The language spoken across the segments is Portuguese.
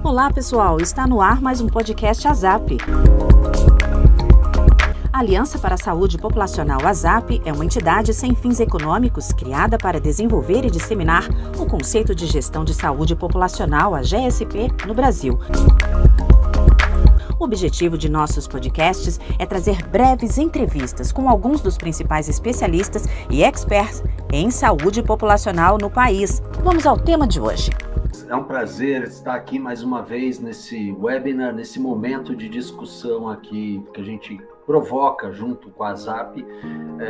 Olá, pessoal! Está no ar mais um podcast ASAP. A Aliança para a Saúde Populacional ASAP é uma entidade sem fins econômicos criada para desenvolver e disseminar o conceito de gestão de saúde populacional, a GSP, no Brasil. O objetivo de nossos podcasts é trazer breves entrevistas com alguns dos principais especialistas e experts em saúde populacional no país. Vamos ao tema de hoje. É um prazer estar aqui mais uma vez nesse webinar, nesse momento de discussão aqui que a gente provoca junto com a ASAP,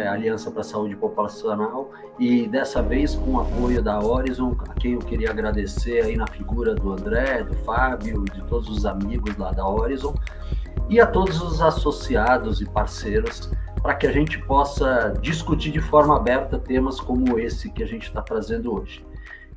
Aliança para a Saúde Populacional, e dessa vez com o apoio da Horizon, a quem eu queria agradecer aí na figura do André, do Fábio, de todos os amigos lá da Horizon, e a todos os associados e parceiros, para que a gente possa discutir de forma aberta temas como esse que a gente está trazendo hoje.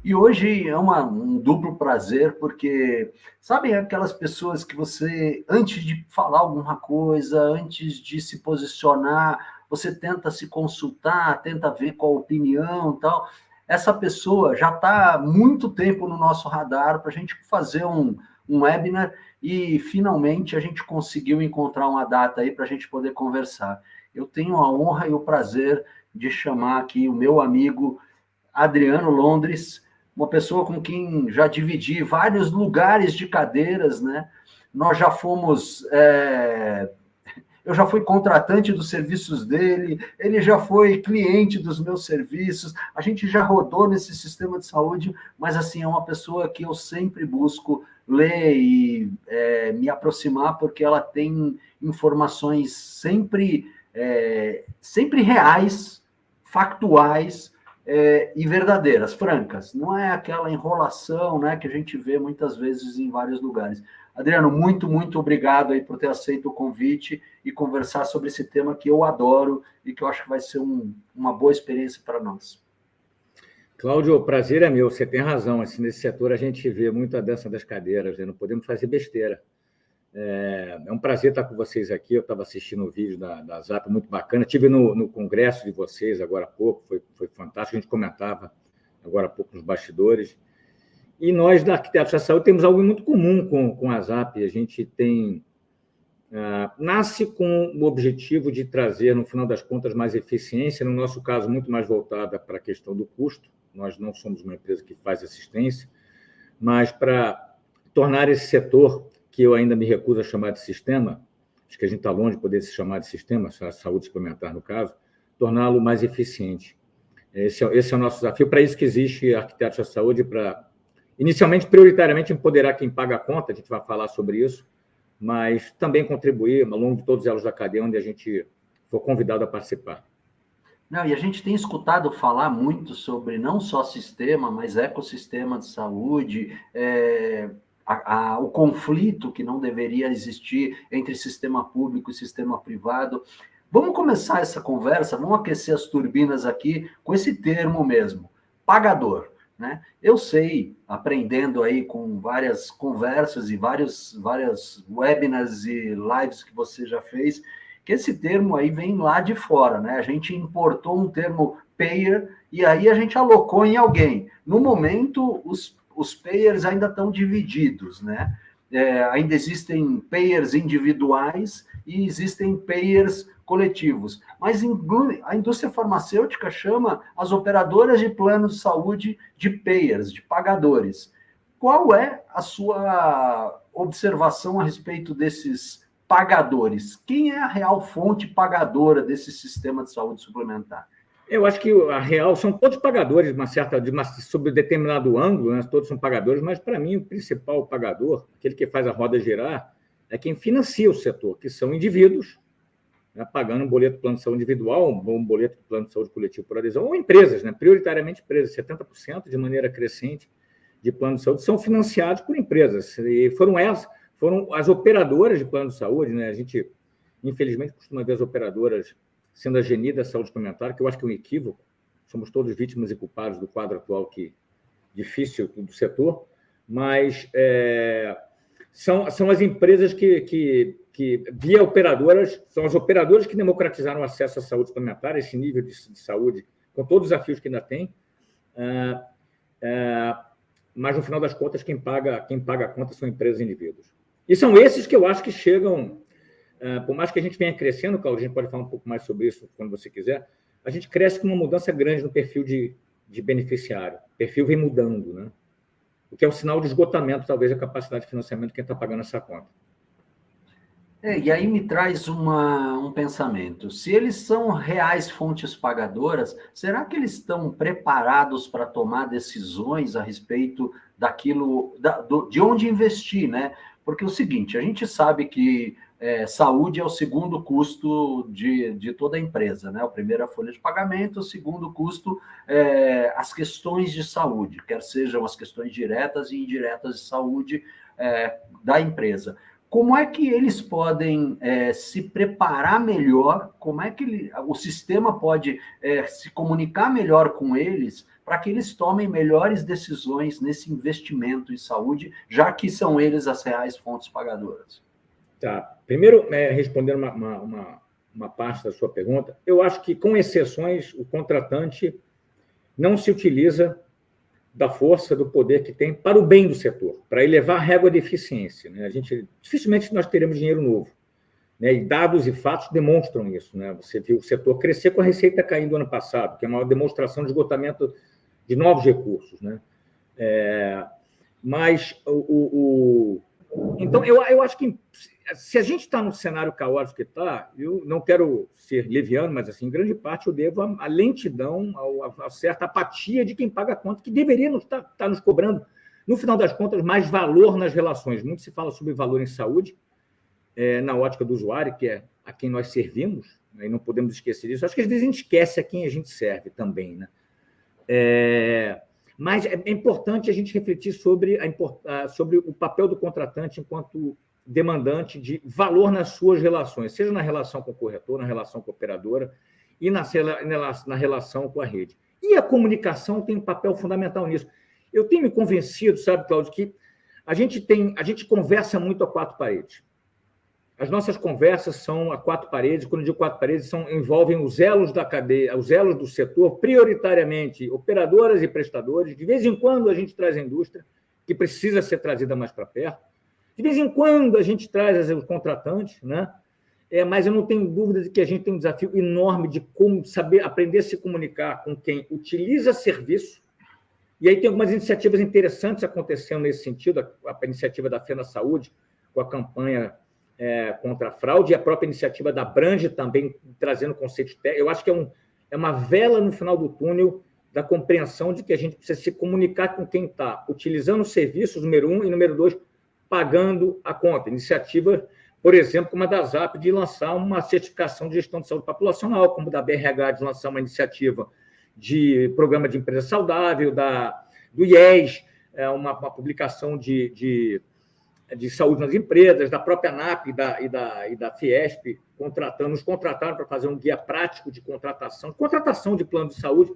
E hoje é um duplo prazer, porque, sabem, aquelas pessoas que você, antes de falar alguma coisa, antes de se posicionar, você tenta se consultar, tenta ver qual a opinião e tal. Essa pessoa já está há muito tempo no nosso radar para a gente fazer um webinar e, finalmente, a gente conseguiu encontrar uma data aí para a gente poder conversar. Eu tenho a honra e o prazer de chamar aqui o meu amigo Adriano Londres, uma pessoa com quem já dividi vários lugares de cadeiras, né? Nós já fomos... Eu já fui contratante dos serviços dele, ele já foi cliente dos meus serviços, a gente já rodou nesse sistema de saúde, mas, assim, é uma pessoa que eu sempre busco ler e me aproximar, porque ela tem informações sempre reais, factuais, e verdadeiras, francas. Não é aquela enrolação, né, que a gente vê muitas vezes em vários lugares. Adriano, muito, muito obrigado aí por ter aceito o convite e conversar sobre esse tema que eu adoro e que eu acho que vai ser uma boa experiência para nós. Cláudio, o prazer é meu, você tem razão. Assim, nesse setor a gente vê muito a dança das cadeiras, né? Não podemos fazer besteira. É um prazer estar com vocês aqui. Eu estava assistindo o vídeo da ZAP, muito bacana. Estive no congresso de vocês agora há pouco, foi fantástico. A gente comentava agora há pouco nos bastidores. E nós, da Arquitetos da Saúde, temos algo muito comum com a ZAP. A gente nasce com o objetivo de trazer, no final das contas, mais eficiência, no nosso caso, muito mais voltada para a questão do custo. Nós não somos uma empresa que faz assistência, mas para tornar esse setor, que eu ainda me recuso a chamar de sistema, acho que a gente está longe de poder se chamar de sistema, a saúde suplementar no caso, torná-lo mais eficiente. Esse é o nosso desafio, para isso que existe Arquitetos da Saúde, para, inicialmente, prioritariamente, empoderar quem paga a conta, a gente vai falar sobre isso, mas também contribuir ao longo de todos os elos da cadeia, onde a gente for convidado a participar. Não, e a gente tem escutado falar muito sobre não só sistema, mas ecossistema de saúde, o conflito que não deveria existir entre sistema público e sistema privado. Vamos começar essa conversa, vamos aquecer as turbinas aqui com esse termo mesmo, pagador, né? Eu sei, aprendendo aí com várias conversas e várias webinars e lives que você já fez, que esse termo aí vem lá de fora, né? A gente importou um termo payer e aí a gente alocou em alguém. No momento, os payers ainda estão divididos, né? Ainda existem payers individuais e existem payers coletivos. Mas a indústria farmacêutica chama as operadoras de plano de saúde de payers, de pagadores. Qual é a sua observação a respeito desses pagadores? Quem é a real fonte pagadora desse sistema de saúde suplementar? Eu acho que a real são todos pagadores, sob determinado ângulo, né? Todos são pagadores, mas, para mim, o principal pagador, aquele que faz a roda girar, é quem financia o setor, que são indivíduos, né, pagando um boleto de plano de saúde individual, um boleto de plano de saúde coletivo por adesão, ou empresas, né, prioritariamente empresas, 70% de maneira crescente de plano de saúde são financiados por empresas, e foram as operadoras de plano de saúde, né? A gente, infelizmente, costuma ver as operadoras sendo a geni da saúde suplementar, que eu acho que é um equívoco. Somos todos vítimas e culpados do quadro atual difícil do setor, mas são as empresas que, via operadoras, são as operadoras que democratizaram o acesso à saúde suplementar, esse nível de saúde, com todos os desafios que ainda tem, mas, no final das contas, quem paga a conta são empresas e indivíduos. E são esses que eu acho que chegam, por mais que a gente venha crescendo, Cláudio, a gente pode falar um pouco mais sobre isso quando você quiser, a gente cresce com uma mudança grande no perfil de beneficiário. O perfil vem mudando, né? O que é um sinal de esgotamento, talvez, da capacidade de financiamento de quem está pagando essa conta. E aí me traz um pensamento. Se eles são reais fontes pagadoras, será que eles estão preparados para tomar decisões a respeito daquilo, de onde investir, né? Porque é o seguinte, a gente sabe que saúde é o segundo custo de toda a empresa, né? O primeiro é a folha de pagamento, o segundo custo é as questões de saúde, quer sejam as questões diretas e indiretas de saúde da empresa. Como é que eles podem se preparar melhor? Como é que o sistema pode se comunicar melhor com eles para que eles tomem melhores decisões nesse investimento em saúde, já que são eles as reais fontes pagadoras? Tá. Primeiro, respondendo uma parte da sua pergunta, eu acho que, com exceções, o contratante não se utiliza da força, do poder que tem para o bem do setor, para elevar a régua de eficiência, né? Dificilmente nós teremos dinheiro novo, né? E dados e fatos demonstram isso, né? Você viu o setor crescer com a receita caindo ano passado, que é uma demonstração de esgotamento de novos recursos, né? Mas então eu acho que se a gente está no cenário caótico que está, eu não quero ser leviano, mas assim, em grande parte eu devo à lentidão, a certa apatia de quem paga a conta, que deveria estar nos cobrando, no final das contas, mais valor nas relações. Muito se fala sobre valor em saúde, na ótica do usuário, que é a quem nós servimos, né, e não podemos esquecer disso. Acho que às vezes a gente esquece a quem a gente serve também, né? Mas é importante a gente refletir sobre o papel do contratante enquanto demandante de valor nas suas relações, seja na relação com o corretor, na relação com a operadora e na relação com a rede. E a comunicação tem um papel fundamental nisso. Eu tenho me convencido, sabe, Cláudio, que a gente conversa muito a quatro paredes. As nossas conversas são a quatro paredes. Quando eu digo quatro paredes, envolvem os elos da cadeia, os elos do setor, prioritariamente operadoras e prestadores. De vez em quando a gente traz a indústria, que precisa ser trazida mais para perto. De vez em quando a gente traz os contratantes, né? Mas eu não tenho dúvida de que a gente tem um desafio enorme de como saber aprender a se comunicar com quem utiliza serviço. E aí tem algumas iniciativas interessantes acontecendo nesse sentido, a iniciativa da Fena Saúde, com a campanha contra a fraude, e a própria iniciativa da Brange também trazendo conceitos técnicos. Eu acho que é uma vela no final do túnel da compreensão de que a gente precisa se comunicar com quem está utilizando os serviços, número 1, e número 2, pagando a conta. Iniciativa, por exemplo, como a da ZAP, de lançar uma certificação de gestão de saúde populacional, como da BRH, de lançar uma iniciativa de programa de empresa saudável, do IES, uma publicação de saúde nas empresas, da própria ANAP e da Fiesp, nos contrataram para fazer um guia prático de contratação de plano de saúde.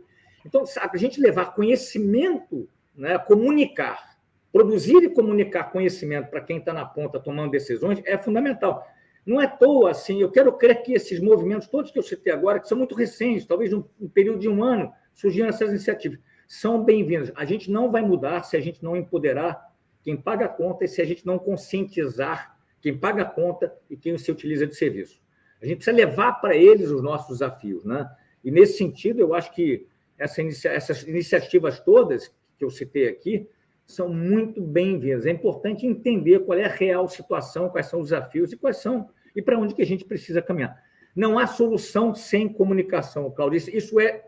Então, a gente levar conhecimento, né, comunicar, produzir e comunicar conhecimento para quem está na ponta tomando decisões é fundamental. Não é à toa, assim, eu quero crer que esses movimentos, todos que eu citei agora, que são muito recentes, talvez num período de 1 ano, surgiram essas iniciativas, são bem-vindas. A gente não vai mudar se a gente não empoderar quem paga a conta e se a gente não conscientizar quem paga a conta e quem se utiliza de serviço. A gente precisa levar para eles os nossos desafios, né? E, nesse sentido, eu acho que essas iniciativas todas que eu citei aqui são muito bem-vindas. É importante entender qual é a real situação, quais são os desafios e para onde que a gente precisa caminhar. Não há solução sem comunicação, Cláudio. Isso é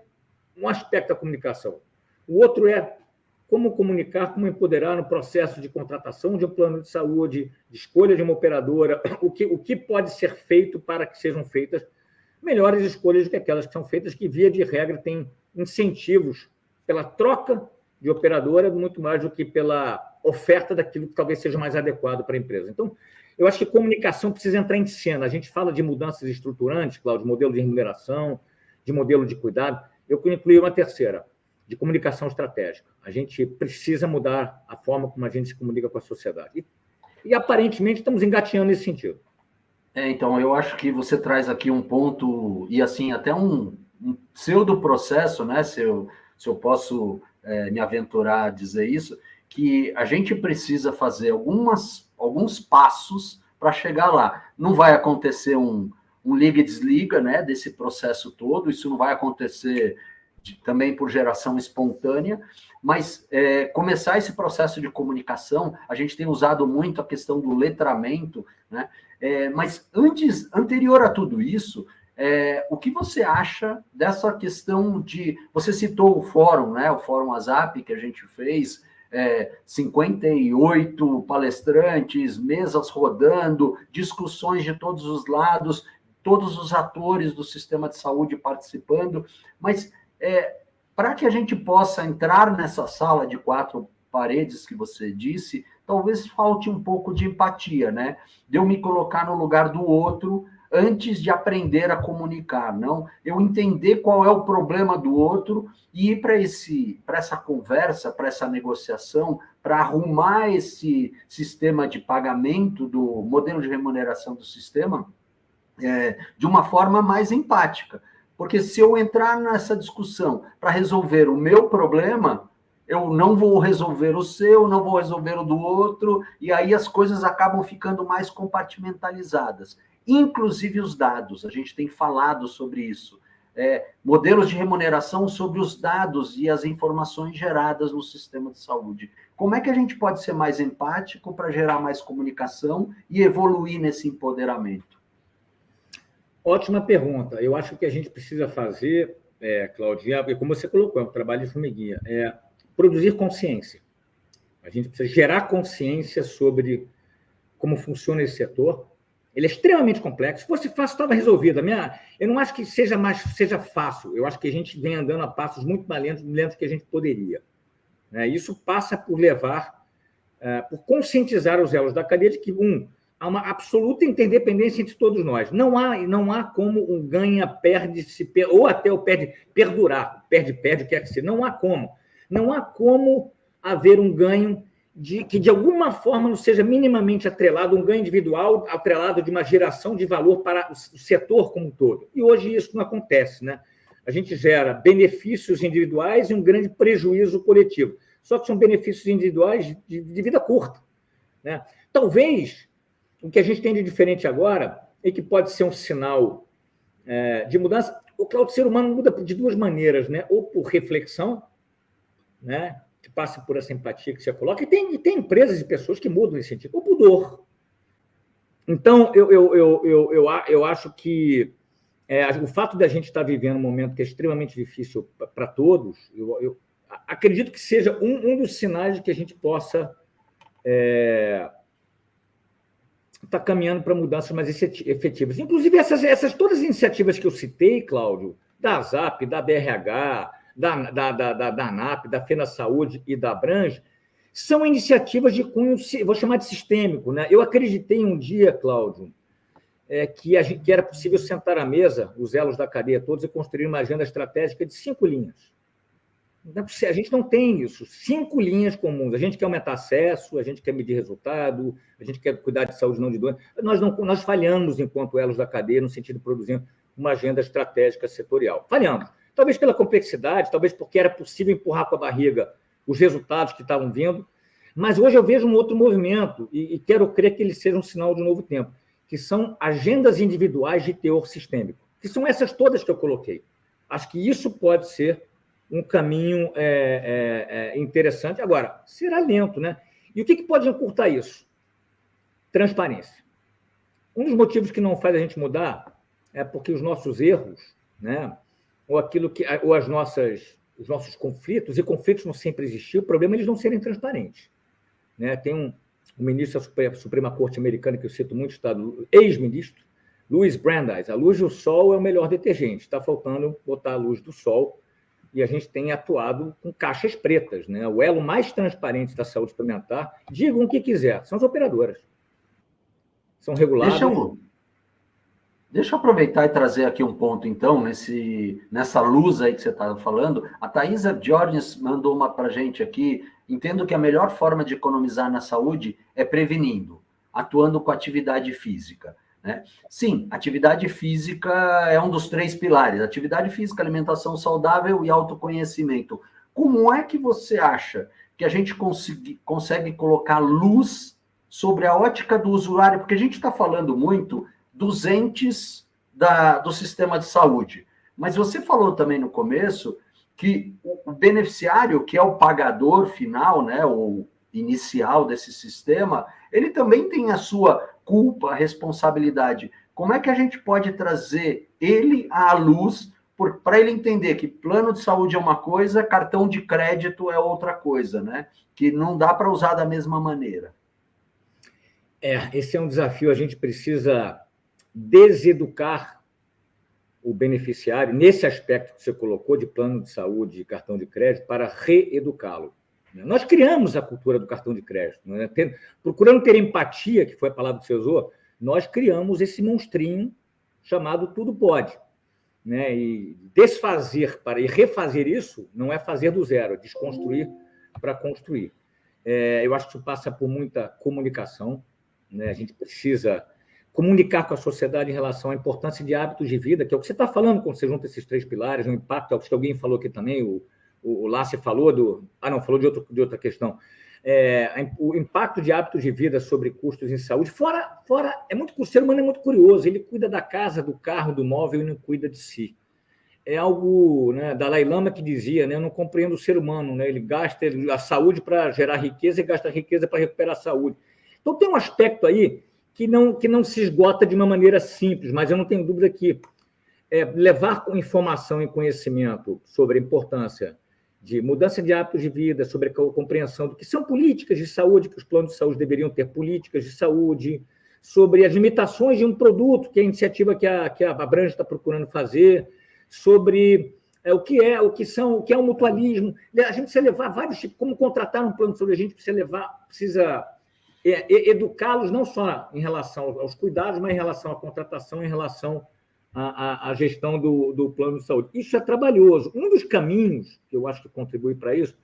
um aspecto da comunicação. O outro é como comunicar, como empoderar no processo de contratação de um plano de saúde, de escolha de uma operadora, o que pode ser feito para que sejam feitas melhores escolhas do que aquelas que são feitas, que, via de regra, têm incentivos pela troca de operadora muito mais do que pela oferta daquilo que talvez seja mais adequado para a empresa. Então, eu acho que comunicação precisa entrar em cena. A gente fala de mudanças estruturantes, Cláudio, de modelo de remuneração, de modelo de cuidado. Eu incluí uma terceira, de comunicação estratégica. A gente precisa mudar a forma como a gente se comunica com a sociedade. E aparentemente, estamos engatinhando nesse sentido. Então, eu acho que você traz aqui um ponto, e assim, até um pseudo-processo, né? Se eu posso me aventurar a dizer isso, que a gente precisa fazer alguns passos para chegar lá. Não vai acontecer um liga e desliga, né, desse processo todo, isso não vai acontecer também por geração espontânea, mas começar esse processo de comunicação, a gente tem usado muito a questão do letramento, né, mas anterior a tudo isso, o que você acha dessa questão de... Você citou o fórum, né, o Fórum WhatsApp que a gente fez, 58 palestrantes, mesas rodando, discussões de todos os lados, todos os atores do sistema de saúde participando, mas para que a gente possa entrar nessa sala de 4 paredes que você disse, talvez falte um pouco de empatia, né? De eu me colocar no lugar do outro antes de aprender a comunicar, não? Eu entender qual é o problema do outro e ir para essa conversa, para essa negociação, para arrumar esse sistema de pagamento do modelo de remuneração do sistema de uma forma mais empática. Porque se eu entrar nessa discussão para resolver o meu problema, eu não vou resolver o seu, não vou resolver o do outro, e aí as coisas acabam ficando mais compartimentalizadas. Inclusive os dados, a gente tem falado sobre isso. Modelos de remuneração sobre os dados e as informações geradas no sistema de saúde. Como é que a gente pode ser mais empático para gerar mais comunicação e evoluir nesse empoderamento? Ótima pergunta. Eu acho que a gente precisa fazer, Claudinha, como você colocou, é um trabalho de formiguinha, produzir consciência. A gente precisa gerar consciência sobre como funciona esse setor. Ele é extremamente complexo. Se fosse fácil, estava resolvido. Eu não acho que seja fácil. Eu acho que a gente vem andando a passos muito mais lentos que a gente poderia. Isso passa por por conscientizar os elos da cadeia de que, há uma absoluta interdependência entre todos nós. Não há como um ganha-perde, ou até o perdurar, perde, o que é que seja. Não há como. Não há como haver um ganho que, de alguma forma, não seja minimamente atrelado, um ganho individual atrelado de uma geração de valor para o setor como um todo. E hoje isso não acontece, né? A gente gera benefícios individuais e um grande prejuízo coletivo. Só que são benefícios individuais de vida curta, né? Talvez o que a gente tem de diferente agora e que pode ser um sinal de mudança, o ser humano muda de duas maneiras, né? Ou por reflexão, né? Que passa por essa empatia que você coloca, e tem empresas e pessoas que mudam nesse sentido, ou por dor. Então, eu acho que o fato de a gente estar vivendo um momento que é extremamente difícil para todos, eu acredito que seja um dos sinais de que a gente possa estar caminhando para mudanças mais efetivas. Inclusive, todas as iniciativas que eu citei, Cláudio, da ASAP, da BRH, da ANAP, da FenaSaúde e da Abrange, são iniciativas de cunho, vou chamar de sistêmico, né? Eu acreditei um dia, Cláudio, que era possível sentar à mesa, os elos da cadeia todos, e construir uma agenda estratégica de 5 linhas. A gente não tem isso, 5 linhas comuns. A gente quer aumentar acesso, a gente quer medir resultado, a gente quer cuidar de saúde, não de doença. Nós falhamos enquanto elos da cadeia, no sentido de produzir uma agenda estratégica setorial. Falhamos. Talvez pela complexidade, talvez porque era possível empurrar com a barriga os resultados que estavam vindo, mas hoje eu vejo um outro movimento, e quero crer que ele seja um sinal de um novo tempo, que são agendas individuais de teor sistêmico, que são essas todas que eu coloquei. Acho que isso pode ser um caminho interessante. Agora, será lento, né? E o que pode encurtar isso? Transparência. Um dos motivos que não faz a gente mudar é porque os nossos erros, né? Ou os nossos conflitos, e conflitos não sempre existiam, o problema é eles não serem transparentes, né? Tem um ministro da Suprema Corte Americana, que eu cito muito, ex-ministro, Louis Brandeis: a luz do sol é o melhor detergente, está faltando botar a luz do sol, e a gente tem atuado com caixas pretas, né? O elo mais transparente da saúde suplementar, digam o que quiser, são as operadoras. São reguladas. Deixa eu aproveitar e trazer aqui um ponto, então, nessa luz aí que você estava falando. A Thaisa Jorgens mandou uma para a gente aqui. Entendo que a melhor forma de economizar na saúde é prevenindo, atuando com atividade física, né? Sim, atividade física é um dos 3 pilares. Atividade física, alimentação saudável e autoconhecimento. Como é que você acha que a gente consegue colocar luz sobre a ótica do usuário? Porque a gente está falando muito dos entes do sistema de saúde. Mas você falou também no começo que o beneficiário, que é o pagador final, né, o inicial desse sistema, ele também tem a sua culpa, responsabilidade. Como é que a gente pode trazer ele à luz para ele entender que plano de saúde é uma coisa, cartão de crédito é outra coisa, né? Que não dá para usar da mesma maneira. Esse é um desafio. A gente precisa deseducar o beneficiário nesse aspecto que você colocou de plano de saúde e cartão de crédito para reeducá-lo. Nós criamos a cultura do cartão de crédito, né? Procurando ter empatia, que foi a palavra que você usou, nós criamos esse monstrinho chamado tudo pode, né? E desfazer e refazer isso não é fazer do zero, é desconstruir para construir. Eu acho que isso passa por muita comunicação, né? A gente precisa comunicar com a sociedade em relação à importância de hábitos de vida, que é o que você está falando quando você junta esses 3 pilares, o impacto, acho que alguém falou aqui também, o Lassi falou falou de outra questão. O impacto de hábitos de vida sobre custos em saúde. Fora o ser humano é muito curioso, ele cuida da casa, do carro, do móvel e não cuida de si. É algo, né, Dalai Lama que dizia, né, eu não compreendo o ser humano, né, ele gasta a saúde para gerar riqueza e gasta a riqueza para recuperar a saúde. Então tem um aspecto aí que não se esgota de uma maneira simples, mas eu não tenho dúvida que levar informação e conhecimento sobre a importância de mudança de hábitos de vida, sobre a compreensão do que são políticas de saúde, que os planos de saúde deveriam ter políticas de saúde, sobre as limitações de um produto, que é a iniciativa que a Abrange está procurando fazer, sobre o que é o mutualismo. A gente precisa levar vários tipos, como contratar um plano de saúde, a gente precisa educá-los não só em relação aos cuidados, mas em relação à contratação, em relação à gestão do plano de saúde. Isso é trabalhoso. Um dos caminhos que eu acho que contribui para isso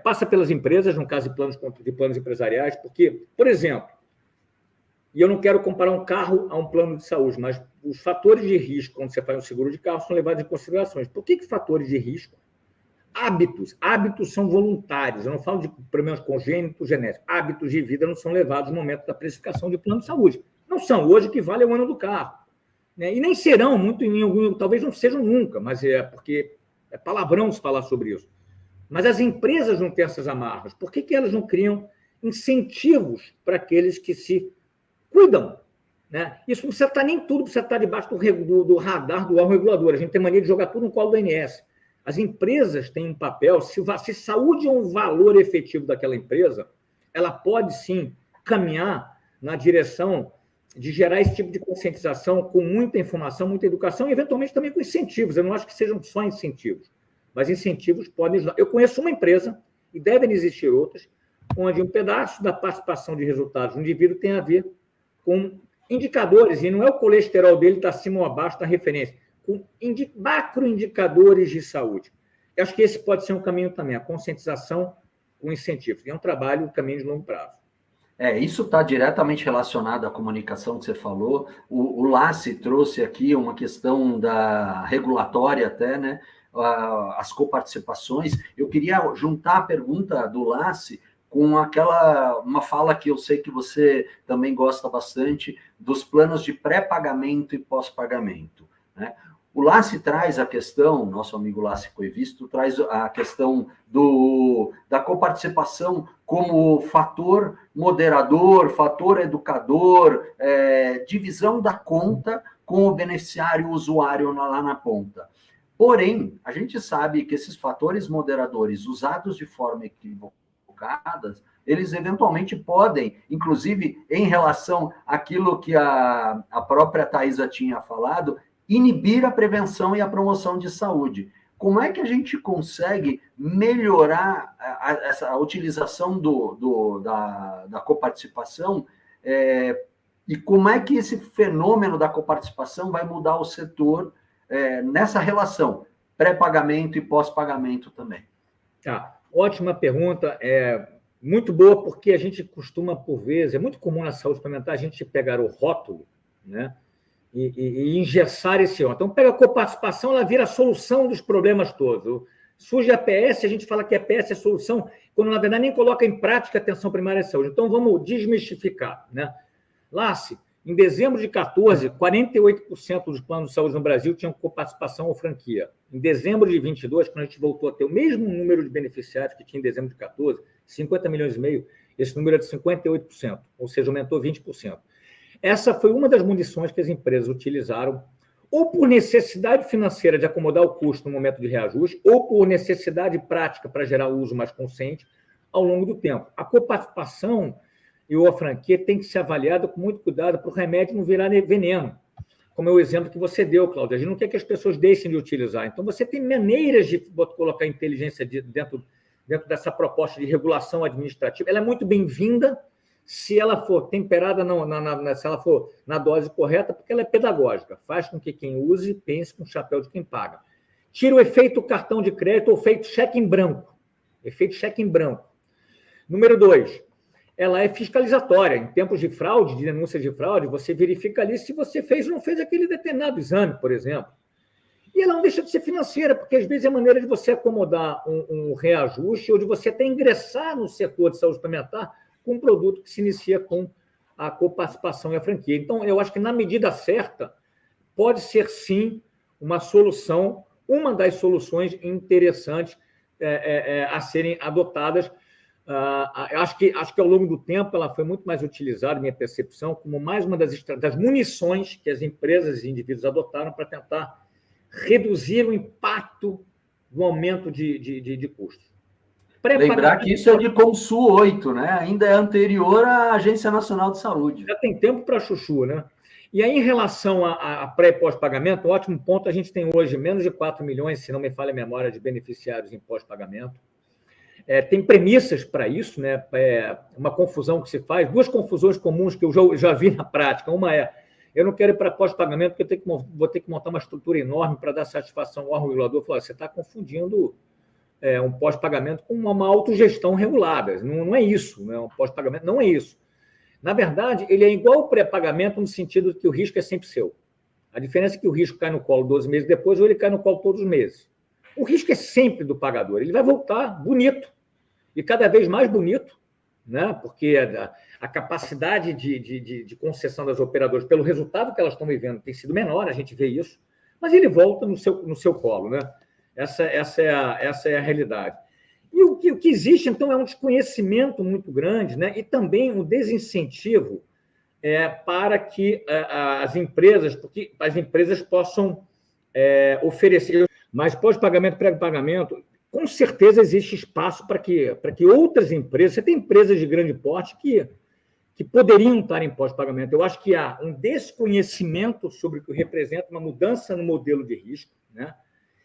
passa pelas empresas, no caso de planos empresariais, porque, por exemplo, e eu não quero comparar um carro a um plano de saúde, mas os fatores de risco, quando você faz um seguro de carro, são levados em considerações. Por que fatores de risco? Hábitos são voluntários. Eu não falo de problemas congênitos, genéticos. Hábitos de vida não são levados no momento da precificação de plano de saúde. Não são. Hoje o que vale é o ano do carro, né? E nem serão, talvez não sejam nunca, mas porque é palavrão se falar sobre isso. Mas as empresas não têm essas amarras. Por que elas não criam incentivos para aqueles que se cuidam, né? Isso não precisa estar nem tudo, precisa estar debaixo do radar do órgão regulador. A gente tem mania de jogar tudo no colo do ANS. As empresas têm um papel, se saúde é um valor efetivo daquela empresa, ela pode sim caminhar na direção de gerar esse tipo de conscientização com muita informação, muita educação e, eventualmente, também com incentivos. Eu não acho que sejam só incentivos, mas incentivos podem ajudar. Eu conheço uma empresa, e devem existir outras, onde um pedaço da participação de resultados do indivíduo tem a ver com indicadores, e não é o colesterol dele estar acima ou abaixo da referência, com macroindicadores de saúde. Eu acho que esse pode ser um caminho também, a conscientização com incentivos. É um trabalho, um caminho de longo prazo. Isso está diretamente relacionado à comunicação que você falou. O Lassi trouxe aqui uma questão da regulatória até, né? As coparticipações. Eu queria juntar a pergunta do Lassi com uma fala que eu sei que você também gosta bastante, dos planos de pré-pagamento e pós-pagamento, né? O Lassi traz a questão, nosso amigo Lassi Coivisto, traz a questão da coparticipação como fator moderador, fator educador, divisão da conta com o beneficiário usuário lá na ponta. Porém, a gente sabe que esses fatores moderadores usados de forma equivocada, eles eventualmente podem, inclusive em relação àquilo que a própria Thaisa tinha falado, inibir a prevenção e a promoção de saúde. Como é que a gente consegue melhorar essa utilização da coparticipação e como é que esse fenômeno da coparticipação vai mudar o setor nessa relação pré-pagamento e pós-pagamento também? Ótima pergunta, muito boa, porque a gente costuma, por vezes, é muito comum na saúde suplementar a gente pegar o rótulo, né, e engessar esse rótulo. Então, pega a coparticipação, ela vira a solução dos problemas todos. Surge a APS, a gente fala que a APS é solução, quando, na verdade, nem coloca em prática a atenção primária de saúde. Então, vamos desmistificar, né? Lace, em dezembro de 14, 48% dos planos de saúde no Brasil tinham coparticipação ou franquia. Em dezembro de 22, quando a gente voltou a ter o mesmo número de beneficiários que tinha em dezembro de 14, 50 milhões e meio, esse número é de 58%, ou seja, aumentou 20%. Essa foi uma das munições que as empresas utilizaram, ou por necessidade financeira de acomodar o custo no momento de reajuste, ou por necessidade prática para gerar o uso mais consciente ao longo do tempo. A coparticipação e a franquia tem que ser avaliada com muito cuidado para o remédio não virar veneno, como é o exemplo que você deu, Cláudia. A gente não quer que as pessoas deixem de utilizar. Então, você tem maneiras de colocar inteligência dentro dessa proposta de regulação administrativa. Ela é muito bem-vinda se ela for temperada, se ela for na dose correta, porque ela é pedagógica. Faz com que quem use pense com o chapéu de quem paga. Tira o efeito cartão de crédito ou efeito cheque em branco. Efeito cheque em branco. Número 2, ela é fiscalizatória. Em tempos de fraude, de denúncia de fraude, você verifica ali se você fez ou não fez aquele determinado exame, por exemplo. E ela não deixa de ser financeira, porque às vezes é maneira de você acomodar um reajuste ou de você até ingressar no setor de saúde suplementar com um produto que se inicia com a coparticipação e a franquia. Então, eu acho que na medida certa, pode ser sim uma solução, uma das soluções interessantes a serem adotadas. Acho que ao longo do tempo ela foi muito mais utilizada, minha percepção, como mais uma das munições que as empresas e indivíduos adotaram para tentar reduzir o impacto do aumento de custos. Lembrar que isso é de Consul 8, né? Ainda é anterior à Agência Nacional de Saúde. Já tem tempo para chuchu, né? E aí, em relação a pré e pós-pagamento, um ótimo ponto, a gente tem hoje menos de 4 milhões, se não me falha a memória, de beneficiários em pós-pagamento. Tem premissas para isso, né? Uma confusão que se faz, duas confusões comuns que eu já vi na prática. Uma é, eu não quero ir para pós-pagamento porque vou ter que montar uma estrutura enorme para dar satisfação ao órgão regulador. Falar, você está confundindo um pós-pagamento com uma autogestão regulada. Não é isso, né? Um pós-pagamento não é isso. Na verdade, ele é igual ao pré-pagamento no sentido de que o risco é sempre seu. A diferença é que o risco cai no colo 12 meses depois ou ele cai no colo todos os meses. O risco é sempre do pagador. Ele vai voltar bonito e cada vez mais bonito, né? Porque a capacidade de concessão das operadoras, pelo resultado que elas estão vivendo, tem sido menor, a gente vê isso, mas ele volta no seu colo, né? Essa é a realidade. E o que existe, então, é um desconhecimento muito grande, né? E também um desincentivo para que as empresas possam oferecer. Mas pós-pagamento, pré-pagamento, com certeza existe espaço para que outras empresas, você tem empresas de grande porte que poderiam estar em pós-pagamento. Eu acho que há um desconhecimento sobre o que representa uma mudança no modelo de risco, né?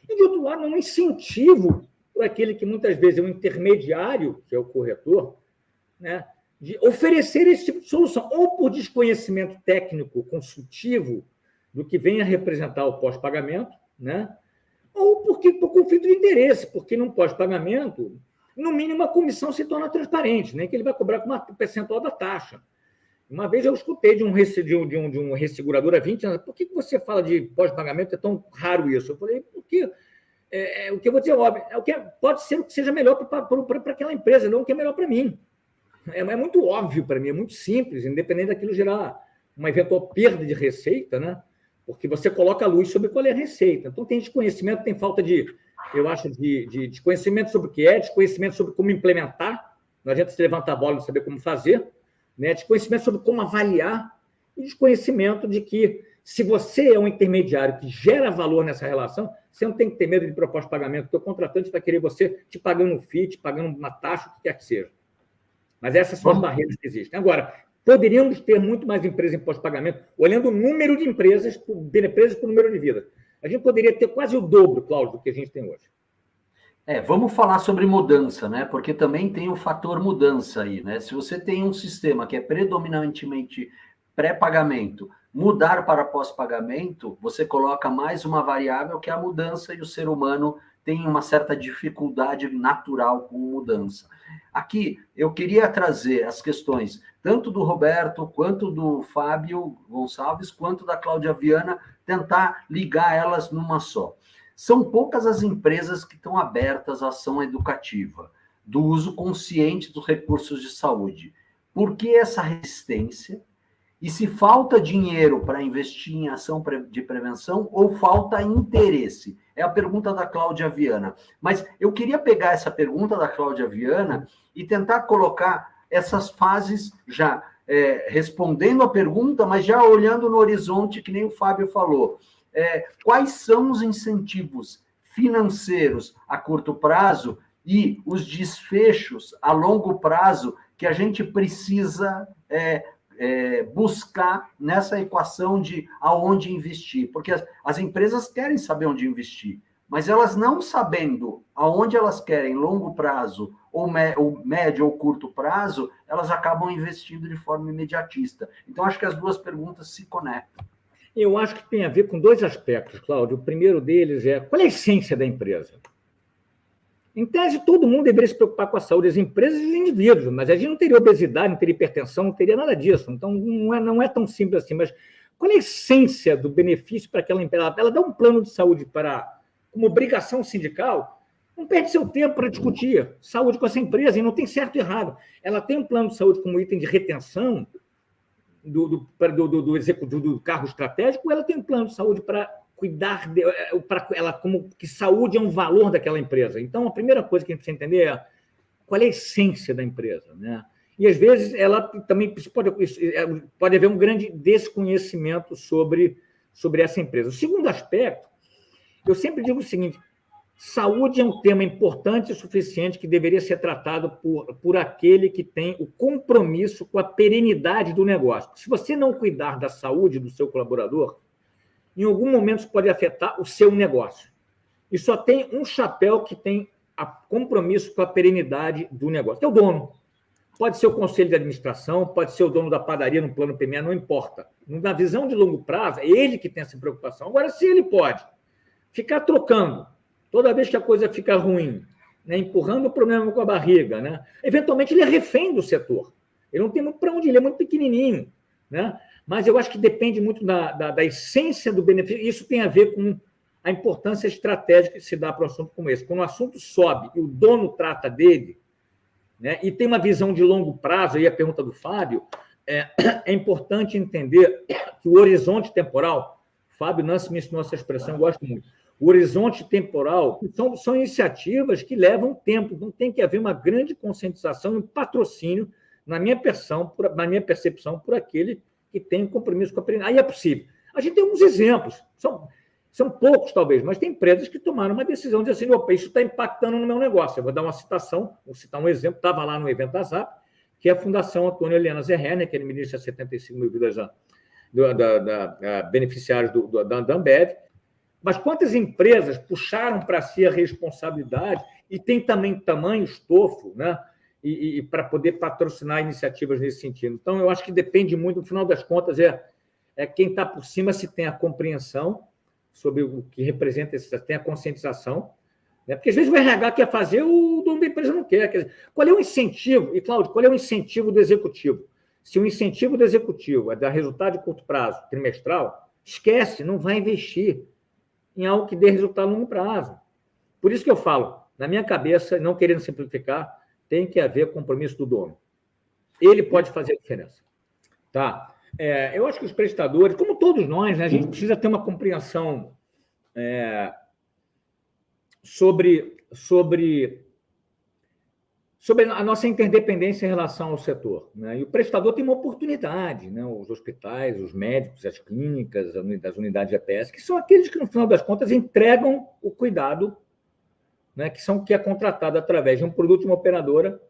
E, de outro lado, um incentivo para aquele que muitas vezes é um intermediário, que é o corretor, né, de oferecer esse tipo de solução, ou por desconhecimento técnico, consultivo, do que vem a representar o pós-pagamento, né, ou por conflito de interesse, porque no pós-pagamento, no mínimo, a comissão se torna transparente, né, que ele vai cobrar com uma percentual da taxa. Uma vez eu escutei de um ressegurador há 20 anos, por que você fala de pós-pagamento, é tão raro isso? Eu falei, porque o que eu vou dizer, óbvio, pode ser o que seja melhor para aquela empresa, não o que é melhor para mim. É muito óbvio para mim, é muito simples, independente daquilo gerar uma eventual perda de receita, né? Porque você coloca a luz sobre qual é a receita. Então, tem desconhecimento, tem falta de desconhecimento sobre o que é, desconhecimento sobre como implementar, não adianta você levantar a bola e não saber como fazer, né? Desconhecimento sobre como avaliar e desconhecimento de que, se você é um intermediário que gera valor nessa relação, você não tem que ter medo de proposta de pagamento, porque o contratante vai querer você te pagando um FII, te pagando uma taxa, o que quer que seja. Mas essas são as barreiras que existem. Agora, poderíamos ter muito mais empresas em pós-pagamento, olhando o número de empresas por número de vidas. A gente poderia ter quase o dobro, Cláudio, do que a gente tem hoje. Vamos falar sobre mudança, né? Porque também tem o fator mudança aí, né? Se você tem um sistema que é predominantemente pré-pagamento, mudar para pós-pagamento, você coloca mais uma variável que é a mudança e o ser humano tem uma certa dificuldade natural com mudança. Aqui, eu queria trazer as questões tanto do Roberto, quanto do Fábio Gonçalves, quanto da Cláudia Viana, tentar ligar elas numa só. São poucas as empresas que estão abertas à ação educativa, do uso consciente dos recursos de saúde. Por que essa resistência? E se falta dinheiro para investir em ação de prevenção ou falta interesse? É a pergunta da Cláudia Viana. Mas eu queria pegar essa pergunta da Cláudia Viana e tentar colocar essas fases já respondendo a pergunta, mas já olhando no horizonte, que nem o Fábio falou. Quais são os incentivos financeiros a curto prazo e os desfechos a longo prazo que a gente precisa buscar nessa equação de aonde investir? Porque as empresas querem saber onde investir, mas elas não sabendo aonde elas querem longo prazo, ou médio ou curto prazo, elas acabam investindo de forma imediatista. Então, acho que as duas perguntas se conectam. Eu acho que tem a ver com dois aspectos, Cláudio. O primeiro deles é qual é a essência da empresa? Em tese, todo mundo deveria se preocupar com a saúde das empresas e dos indivíduos, mas a gente não teria obesidade, não teria hipertensão, não teria nada disso. Então, não é tão simples assim. Mas qual é a essência do benefício para aquela empresa? Ela dá um plano de saúde como obrigação sindical, não perde seu tempo para discutir saúde com essa empresa, e não tem certo e errado. Ela tem um plano de saúde como item de retenção do cargo estratégico, ou ela tem um plano de saúde para cuidar, como que saúde é um valor daquela empresa. Então, a primeira coisa que a gente precisa entender é qual é a essência da empresa, né? E, às vezes, ela também pode haver um grande desconhecimento sobre essa empresa. O segundo aspecto, eu sempre digo o seguinte: saúde é um tema importante o suficiente que deveria ser tratado por aquele que tem o compromisso com a perenidade do negócio. Se você não cuidar da saúde do seu colaborador, em algum momento isso pode afetar o seu negócio. E só tem um chapéu que tem compromisso com a perenidade do negócio, que é o dono. Pode ser o conselho de administração, pode ser o dono da padaria no plano PME, não importa. Na visão de longo prazo, é ele que tem essa preocupação. Agora, se ele pode ficar trocando toda vez que a coisa fica ruim, né, empurrando o problema com a barriga, né, eventualmente ele é refém do setor. Ele não tem muito para onde ir, ele é muito pequenininho, né? Mas eu acho que depende muito da essência do benefício. Isso tem a ver com a importância estratégica que se dá para um assunto como esse. Quando o assunto sobe e o dono trata dele, né, e tem uma visão de longo prazo, aí a pergunta do Fábio, é importante entender que o horizonte temporal, Fábio Nance me ensinou essa expressão, eu gosto muito. O horizonte temporal são iniciativas que levam tempo, não tem que haver uma grande conscientização e um patrocínio, na minha percepção, por aquele que tem compromisso com a perenidade. Aí é possível. A gente tem alguns exemplos, são poucos talvez, mas tem empresas que tomaram uma decisão de assim, opa, isso está impactando no meu negócio. Eu vou dar uma citação, vou citar um exemplo, estava lá no evento da ZAP, que é a Fundação Antônio Helena Zerrer, que administra 75 mil vidas beneficiários da Ambev. Mas quantas empresas puxaram para si a responsabilidade e tem também tamanho, estofo, né? E para poder patrocinar iniciativas nesse sentido. Então, eu acho que depende muito, no final das contas, quem está por cima se tem a compreensão sobre o que representa, tem a conscientização, né? Porque às vezes o RH quer fazer, o dono da empresa não quer. Quer dizer, qual é o incentivo? E, Cláudio, qual é o incentivo do executivo? Se o incentivo do executivo é dar resultado de curto prazo, trimestral, esquece, não vai investir em algo que dê resultado a longo prazo. Por isso que eu falo, na minha cabeça, não querendo simplificar, tem que haver compromisso do dono. Ele pode fazer a diferença. Tá? Eu acho que os prestadores, como todos nós, né, a gente precisa ter uma compreensão sobre a nossa interdependência em relação ao setor, né? E o prestador tem uma oportunidade, né? Os hospitais, os médicos, as clínicas, as unidades de EPS, que são aqueles que, no final das contas, entregam o cuidado, né? Que é contratado através de um produto de uma operadora,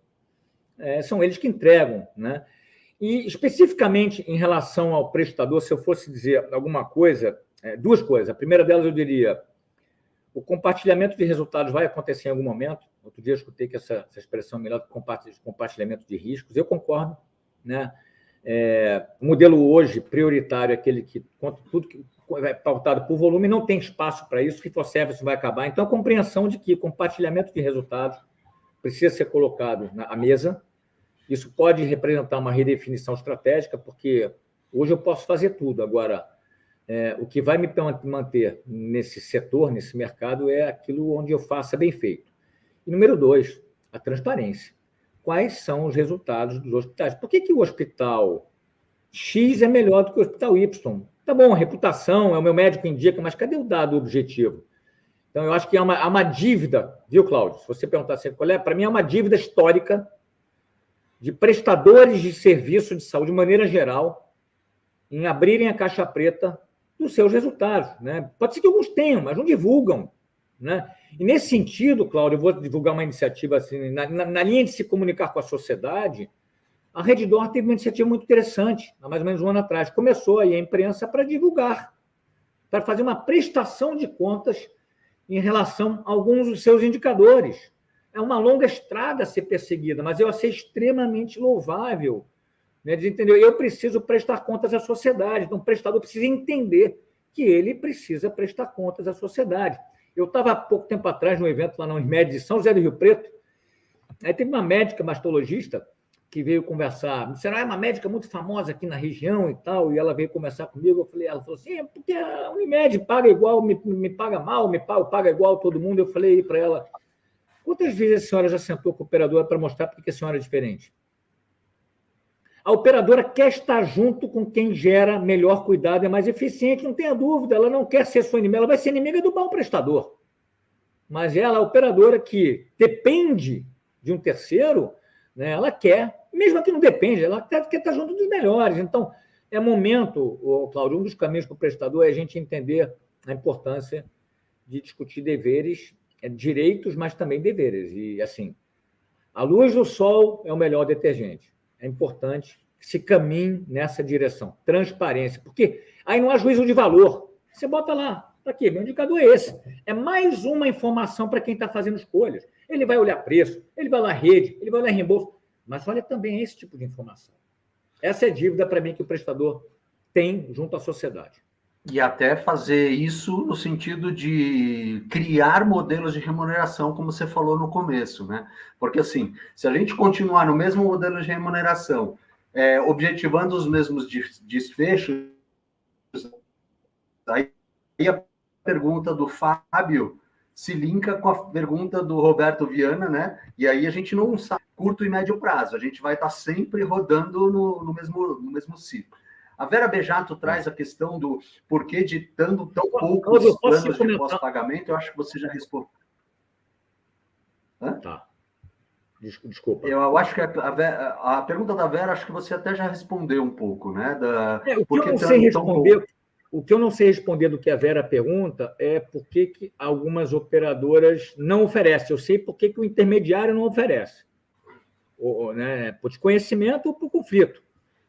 são eles que entregam, né? E, especificamente, em relação ao prestador, se eu fosse dizer alguma coisa, duas coisas. A primeira delas, eu diria, o compartilhamento de resultados vai acontecer em algum momento. Outro dia eu escutei que essa expressão é melhor do que compartilhamento de riscos. Eu concordo, né? O modelo hoje prioritário é aquele que tudo que é pautado por volume, não tem espaço para isso, fee-for-service vai acabar. Então, a compreensão de que compartilhamento de resultados precisa ser colocado à mesa. Isso pode representar uma redefinição estratégica, porque hoje eu posso fazer tudo. Agora, O que vai me manter nesse setor, nesse mercado, é aquilo onde eu faça bem feito. E número 2, a transparência. Quais são os resultados dos hospitais? Por que o hospital X é melhor do que o hospital Y? Tá bom, a reputação, é o meu médico indica, mas cadê o dado objetivo? Então, eu acho que há uma dívida, viu, Cláudio? Se você perguntar assim, qual é, para mim é uma dívida histórica de prestadores de serviço de saúde, de maneira geral, em abrirem a caixa preta dos seus resultados. Né? Pode ser que alguns tenham, mas não divulgam. Né? E, nesse sentido, Cláudio, eu vou divulgar uma iniciativa assim, na linha de se comunicar com a sociedade. A Redditor teve uma iniciativa muito interessante, há mais ou menos um ano atrás. Começou aí a imprensa para divulgar, para fazer uma prestação de contas em relação a alguns dos seus indicadores. É uma longa estrada a ser perseguida, mas eu achei extremamente louvável. Né, entendeu? Eu preciso prestar contas à sociedade, então o prestador precisa entender que ele precisa prestar contas à sociedade. Eu estava há pouco tempo atrás num evento lá na Unimed de São José do Rio Preto, aí teve uma médica mastologista que veio conversar, será uma médica muito famosa aqui na região e tal, e ela veio conversar comigo, ela falou assim, porque a Unimed paga igual, me paga mal, paga igual todo mundo. Eu falei para ela, quantas vezes a senhora já sentou com a operadora para mostrar porque a senhora é diferente? A operadora quer estar junto com quem gera melhor cuidado, é mais eficiente, não tenha dúvida, ela não quer ser sua inimiga, ela vai ser inimiga do bom prestador. Mas ela, a operadora que depende de um terceiro, né, ela quer, mesmo que não depende, ela quer estar junto dos melhores. Então, é momento, Cláudio, um dos caminhos para o prestador é a gente entender a importância de discutir deveres, direitos, mas também deveres. E, assim, a luz do sol é o melhor detergente. É importante que se caminhe nessa direção. Transparência. Porque aí não há juízo de valor. Você bota lá, para quê? Meu indicador é esse. É mais uma informação para quem está fazendo escolhas. Ele vai olhar preço, ele vai olhar rede, ele vai olhar reembolso, mas olha também esse tipo de informação. Essa é a dívida, para mim, que o prestador tem junto à sociedade. E até fazer isso no sentido de criar modelos de remuneração, como você falou no começo, né? Porque, assim, se a gente continuar no mesmo modelo de remuneração, objetivando os mesmos desfechos, aí a pergunta do Fábio se linka com a pergunta do Roberto Viana, né? E aí a gente não sabe curto e médio prazo, a gente vai estar sempre rodando no mesmo ciclo. A Vera Bejato traz a questão do porquê de tão poucos planos de pós-pagamento. Eu acho que você já respondeu. Tá. Desculpa. Eu acho que a pergunta da Vera, acho que você até já respondeu um pouco, né? O que eu não sei responder do que a Vera pergunta é por que algumas operadoras não oferecem. Eu sei por que o intermediário não oferece. Né? Por desconhecimento ou por conflito.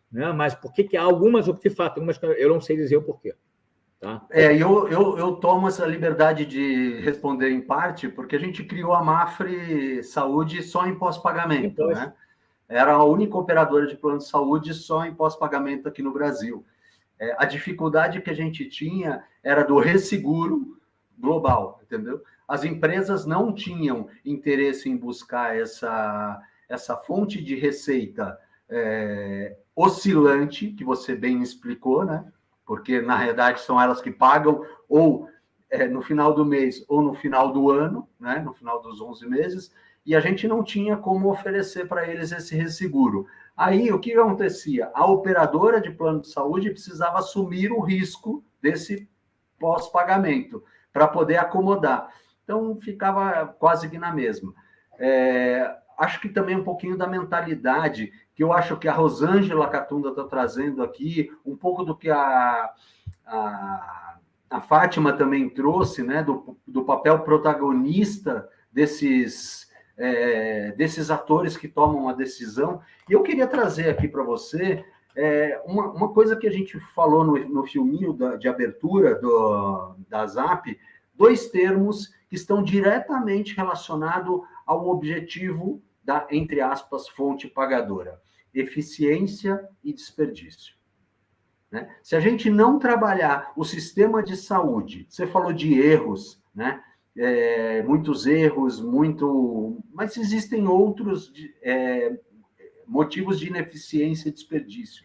Né? Mas por que há algumas, de fato, eu não sei dizer o porquê. Tá? Eu tomo essa liberdade de responder em parte, porque a gente criou a Mafre Saúde só em pós-pagamento. Né? Era a única operadora de plano de saúde só em pós-pagamento aqui no Brasil. A dificuldade que a gente tinha era do resseguro global, entendeu? As empresas não tinham interesse em buscar essa fonte de receita oscilante, que você bem explicou, né? Porque, na realidade, são elas que pagam ou no final do mês ou no final do ano, né? No final dos 11 meses, e a gente não tinha como oferecer para eles esse resseguro. Aí, o que acontecia? A operadora de plano de saúde precisava assumir o risco desse pós-pagamento para poder acomodar. Então, ficava quase que na mesma. Acho que também um pouquinho da mentalidade, que eu acho que a Rosângela Catunda está trazendo aqui, um pouco do que a Fátima também trouxe, né, do papel protagonista desses atores que tomam a decisão. E eu queria trazer aqui para você uma coisa que a gente falou no filminho de abertura da ZAP, 2 termos que estão diretamente relacionados ao objetivo da, entre aspas, fonte pagadora: eficiência e desperdício. Né? Se a gente não trabalhar o sistema de saúde, você falou de erros, né? Muitos erros, mas existem outros motivos de ineficiência e desperdício.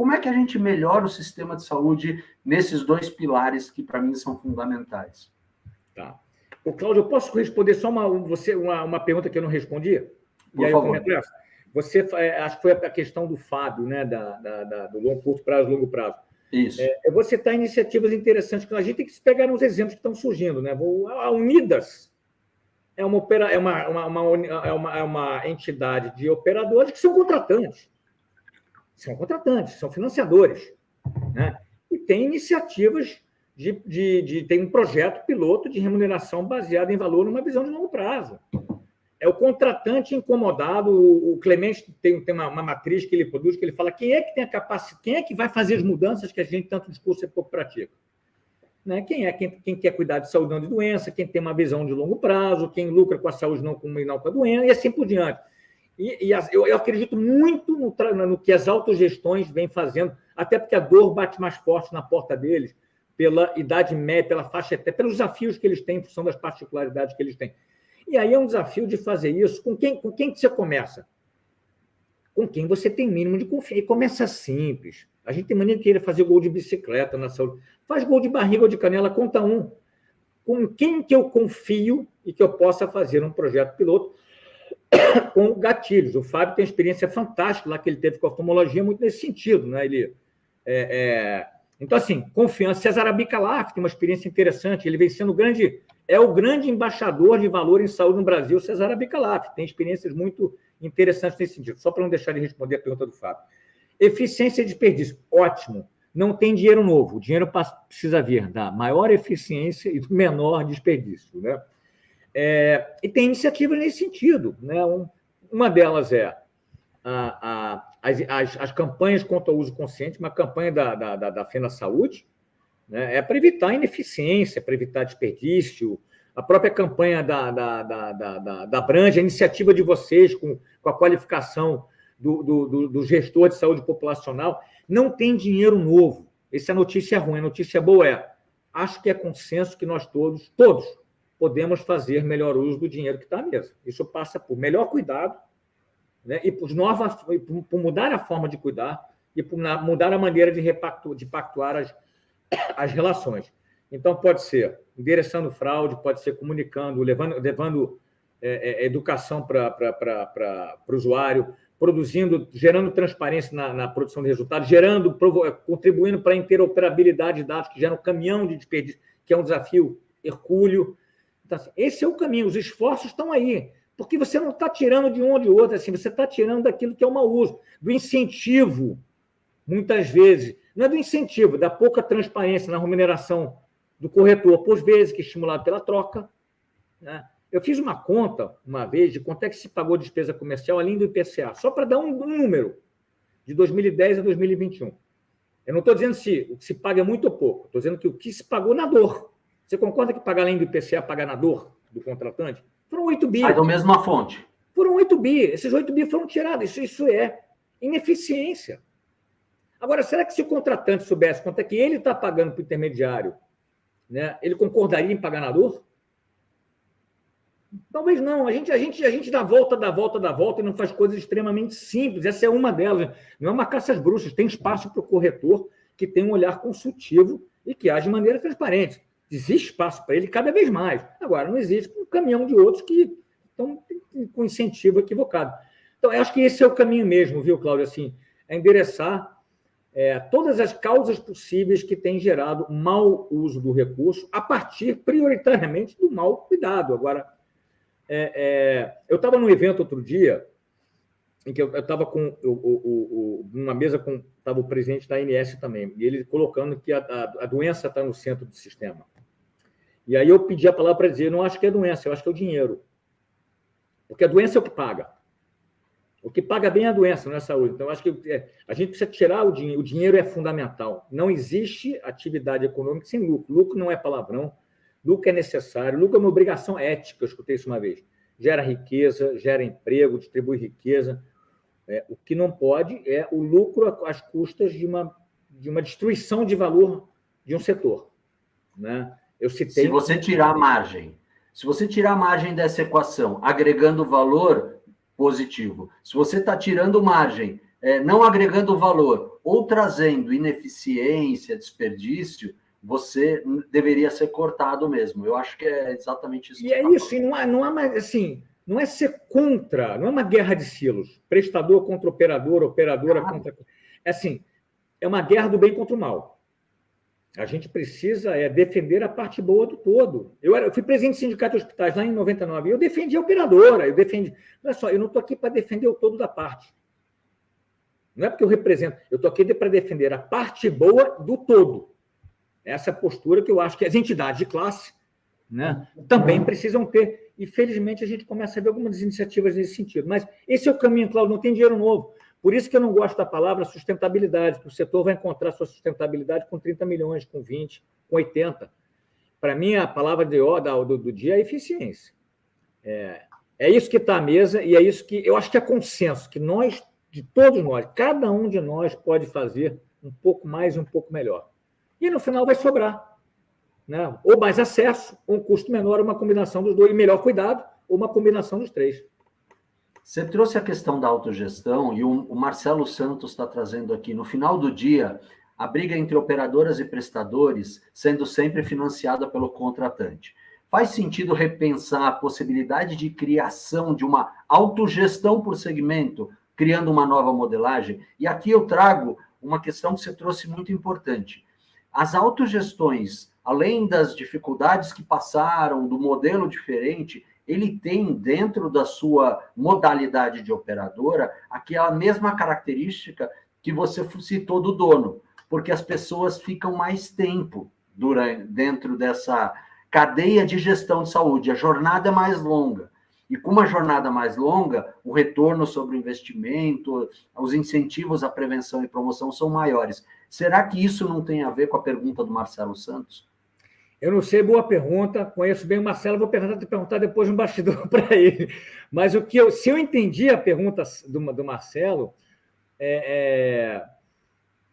Como é que a gente melhora o sistema de saúde nesses dois pilares que, para mim, são fundamentais? Tá. Ô, Cláudio, eu posso responder só uma pergunta que eu não respondi? Por favor. Você, acho que foi a questão do Fábio, né, do longo, curto prazo, longo prazo. Isso. Vou citar iniciativas interessantes, que a gente tem que se pegar nos exemplos que estão surgindo. Né? A Unidas é uma entidade de operadores que são contratantes. São financiadores. Né? E tem iniciativas tem um projeto piloto de remuneração baseado em valor numa visão de longo prazo. É o contratante incomodado. O Clemente tem uma matriz que ele produz, que ele fala quem é que tem a capacidade, quem é que vai fazer as mudanças que a gente tanto discurso e pouco pratica. Né? Quem quer cuidar de saúde, não de doença, quem tem uma visão de longo prazo, quem lucra com a saúde, não com a doença, e assim por diante. Eu acredito muito no que as autogestões vêm fazendo, até porque a dor bate mais forte na porta deles, pela idade média, pela faixa etária, pelos desafios que eles têm, em função das particularidades que eles têm. E aí é um desafio de fazer isso. Com quem que você começa? Com quem você tem mínimo de confiança. E começa simples. A gente tem mania de querer fazer gol de bicicleta na saúde. Faz gol de barriga ou de canela, conta um. Com quem que eu confio e que eu possa fazer um projeto piloto com gatilhos. O Fábio tem uma experiência fantástica lá que ele teve com a oftalmologia, muito nesse sentido. Né? Então, assim, confiança. César Abicalaf tem uma experiência interessante. Ele vem sendo o grande embaixador de valor em saúde no Brasil, César Abicalaf. Tem experiências muito interessantes nesse sentido. Só para não deixar de responder a pergunta do Fábio. Eficiência e desperdício. Ótimo. Não tem dinheiro novo. O dinheiro precisa vir da maior eficiência e do menor desperdício. Né? E tem iniciativas nesse sentido. Né? Uma delas é as campanhas contra o uso consciente, uma campanha da FENA Saúde, né? Para evitar ineficiência, para evitar desperdício. A própria campanha da Branja, a iniciativa de vocês com a qualificação do gestor de saúde populacional, não tem dinheiro novo. Essa é a notícia ruim. A notícia boa acho que é consenso que nós todos podemos fazer melhor uso do dinheiro que está à mesa. Isso passa por melhor cuidado, né? E por mudar a forma de cuidar e por mudar a maneira de pactuar as relações. Então, pode ser endereçando fraude, pode ser comunicando, levando educação para o usuário, gerando transparência na produção de resultados, contribuindo para a interoperabilidade de dados, que gera um caminhão de desperdício, que é um desafio hercúleo. Então, assim, esse é o caminho, os esforços estão aí, porque você não está tirando de um ou de outro, assim, você está tirando daquilo que é o mau uso, do incentivo, muitas vezes, não é do incentivo, da pouca transparência na remuneração do corretor, por vezes, que é estimulado pela troca. Né? Eu fiz uma conta, uma vez, de quanto é que se pagou de despesa comercial além do IPCA, só para dar um número, de 2010 a 2021. Eu não estou dizendo se o que se paga é muito ou pouco, estou dizendo que o que se pagou na dor. Você concorda que pagar além do IPCA, pagar na dor do contratante? Foram 8 bi. Sai da mesma fonte. Foram 8 bi. Esses 8 bi foram tirados. Isso é ineficiência. Agora, será que se o contratante soubesse quanto é que ele está pagando para o intermediário, né, ele concordaria em pagar na dor? Talvez não. A gente dá a volta e não faz coisas extremamente simples. Essa é uma delas. Não é uma caça às bruxas. Tem espaço para o corretor que tem um olhar consultivo e que age de maneira transparente. Existe espaço para ele cada vez mais. Agora, não existe um caminhão de outros que estão com incentivo equivocado. Então, eu acho que esse é o caminho mesmo, viu, Cláudio? Assim, é endereçar todas as causas possíveis que têm gerado mau uso do recurso, a partir, prioritariamente, do mau cuidado. Agora, eu estava num evento outro dia, em que eu estava com numa mesa com estava o presidente da ANS também, e ele colocando que a doença está no centro do sistema. E aí eu pedi a palavra para dizer, eu não acho que é doença, eu acho que é o dinheiro. Porque a doença é o que paga. O que paga bem é a doença, não é a saúde. Então, eu acho que a gente precisa tirar o dinheiro. O dinheiro é fundamental. Não existe atividade econômica sem lucro. Lucro não é palavrão. Lucro é necessário. Lucro é uma obrigação ética. Eu escutei isso uma vez. Gera riqueza, gera emprego, distribui riqueza. O que não pode é o lucro às custas de uma destruição de valor de um setor. Né? Se você tirar a margem dessa equação, agregando valor, positivo. Se você está tirando margem, não agregando valor ou trazendo ineficiência, desperdício, você deveria ser cortado mesmo. Eu acho que é exatamente isso. E é isso, e não há mais, assim, não é ser contra, não é uma guerra de silos, prestador contra operador, operadora contra... É assim, é uma guerra do bem contra o mal. A gente precisa defender a parte boa do todo. Eu fui presidente do Sindicato de Hospitais lá em 99, e eu defendi a operadora, olha só, eu não estou aqui para defender o todo da parte. Não é porque eu represento, eu estou aqui para defender a parte boa do todo. Essa é a postura que eu acho que as entidades de classe, né, também precisam ter. E, felizmente, a gente começa a ver algumas iniciativas nesse sentido. Mas esse é o caminho, Cláudio, não tem dinheiro novo. Por isso que eu não gosto da palavra sustentabilidade, porque o setor vai encontrar sua sustentabilidade com 30 milhões, com 20, com 80. Para mim, a palavra do dia é eficiência. É isso que está à mesa e é isso que eu acho que é consenso, que nós, de todos nós, cada um de nós pode fazer um pouco mais e um pouco melhor. E, no final, vai sobrar, né? Ou mais acesso, ou um custo menor, uma combinação dos dois, e melhor cuidado, ou uma combinação dos três. Você trouxe a questão da autogestão e o Marcelo Santos está trazendo aqui, no final do dia, a briga entre operadoras e prestadores sendo sempre financiada pelo contratante. Faz sentido repensar a possibilidade de criação de uma autogestão por segmento, criando uma nova modelagem? E aqui eu trago uma questão que você trouxe muito importante. As autogestões, além das dificuldades que passaram, do modelo diferente, ele tem dentro da sua modalidade de operadora aquela mesma característica que você citou do dono, porque as pessoas ficam mais tempo dentro dessa cadeia de gestão de saúde, a jornada é mais longa. E com uma jornada mais longa, o retorno sobre o investimento, os incentivos à prevenção e promoção são maiores. Será que isso não tem a ver com a pergunta do Marcelo Santos? Eu não sei, boa pergunta, conheço bem o Marcelo, vou perguntar depois no bastidor para ele. Mas se eu entendi a pergunta do Marcelo,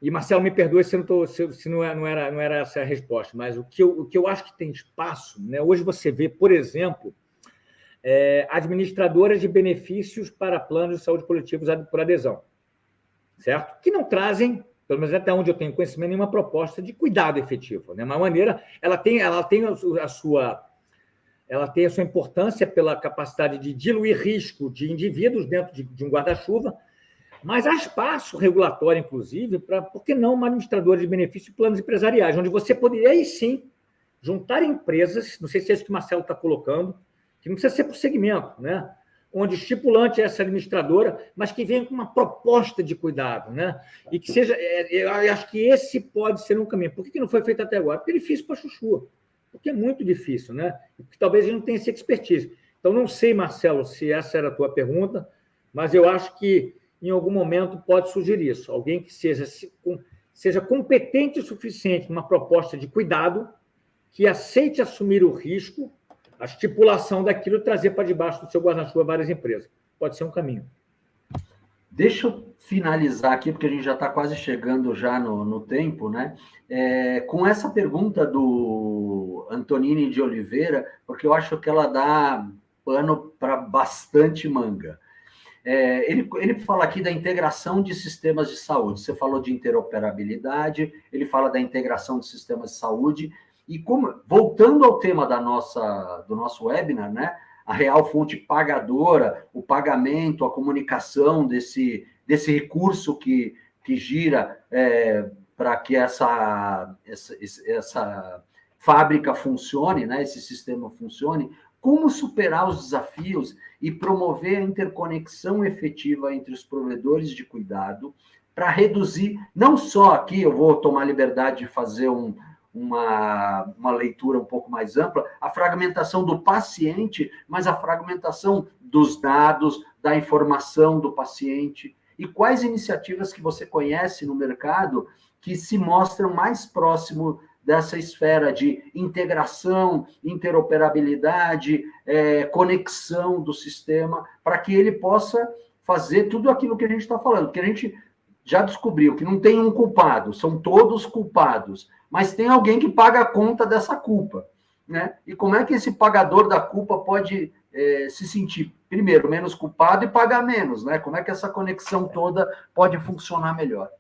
e Marcelo, me perdoe se não era essa a resposta, mas o que eu acho que tem espaço, né? Hoje você vê, por exemplo, administradoras de benefícios para planos de saúde coletivos por adesão, certo? Que não trazem, pelo menos até onde eu tenho conhecimento, nenhuma proposta de cuidado efetivo, né? Uma maneira, ela tem a sua importância pela capacidade de diluir risco de indivíduos dentro de um guarda-chuva, mas há espaço regulatório, inclusive, para, por que não, uma administradora de benefícios e planos empresariais, onde você poderia, aí sim, juntar empresas, não sei se é isso que o Marcelo está colocando, que não precisa ser por segmento, né? Onde o estipulante é essa administradora, mas que venha com uma proposta de cuidado, né? E que seja... eu acho que esse pode ser um caminho. Por que não foi feito até agora? Porque é difícil para chuchu. Porque é muito difícil, né? Porque talvez a gente não tenha essa expertise. Então, não sei, Marcelo, se essa era a tua pergunta, mas eu acho que, em algum momento, pode surgir isso. Alguém que seja competente o suficiente numa proposta de cuidado, que aceite assumir o risco, a estipulação daquilo e trazer para debaixo do seu guarda-chuva várias empresas. Pode ser um caminho. Deixa eu finalizar aqui, porque a gente já está quase chegando já no tempo, né? Com essa pergunta do Antonini de Oliveira, porque eu acho que ela dá pano para bastante manga. Ele fala aqui da integração de sistemas de saúde. Você falou de interoperabilidade, ele fala da integração de sistemas de saúde. E voltando ao tema do nosso webinar, né? A real fonte pagadora, o pagamento, a comunicação desse recurso que gira para que essa fábrica funcione, né? Esse sistema funcione, como superar os desafios e promover a interconexão efetiva entre os provedores de cuidado para reduzir, não só aqui, eu vou tomar liberdade de fazer uma leitura um pouco mais ampla, a fragmentação do paciente, mas a fragmentação dos dados, da informação do paciente. E quais iniciativas que você conhece no mercado que se mostram mais próximo dessa esfera de integração, interoperabilidade, conexão do sistema, para que ele possa fazer tudo aquilo que a gente está falando, porque a gente já descobriu que não tem um culpado, são todos culpados, mas tem alguém que paga a conta dessa culpa, né? E como é que esse pagador da culpa pode se sentir primeiro, menos culpado e pagar menos, né? Como é que essa conexão toda pode funcionar melhor?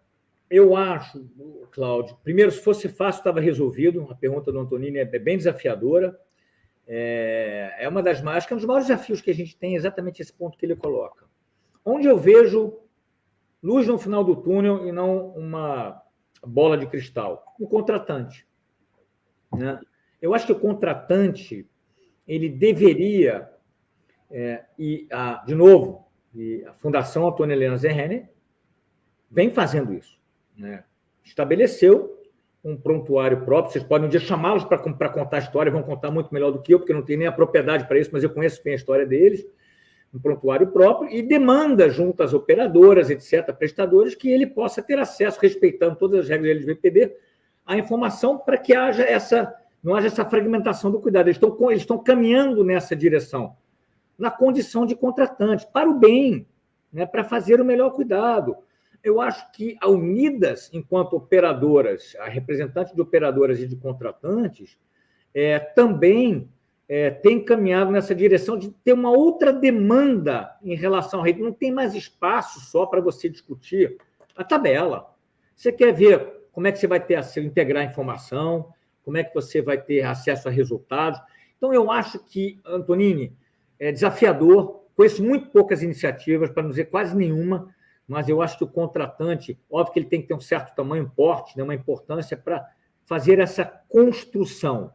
Eu acho, Cláudio, primeiro, se fosse fácil, estava resolvido. A pergunta do Antonini é bem desafiadora. É uma das mais, que é um dos maiores desafios que a gente tem, exatamente esse ponto que ele coloca. Onde eu vejo luz no final do túnel e não uma bola de cristal? O contratante, né? Eu acho que o contratante ele deveria, de novo, a Fundação Antônia Helena Zerrenner vem fazendo isso, né? Estabeleceu um prontuário próprio. Vocês podem um dia chamá-los para contar a história, vão contar muito melhor do que eu, porque eu não tenho nem a propriedade para isso, mas eu conheço bem a história deles. Um prontuário próprio e demanda junto às operadoras, etc., prestadores, que ele possa ter acesso, respeitando todas as regras da LGPD, à informação para que não haja essa fragmentação do cuidado. Eles estão caminhando nessa direção, na condição de contratantes, para o bem, né, para fazer o melhor cuidado. Eu acho que a Unidas, enquanto operadoras, a representante de operadoras e de contratantes, também tem caminhado nessa direção de ter uma outra demanda em relação à rede. Não tem mais espaço só para você discutir a tabela. Você quer ver como é que você vai ter acesso, integrar informação, como é que você vai ter acesso a resultados. Então, eu acho que, Antonini, é desafiador. Conheço muito poucas iniciativas, para não dizer quase nenhuma, mas eu acho que o contratante, óbvio que ele tem que ter um certo tamanho, porte, né, uma importância para fazer essa construção,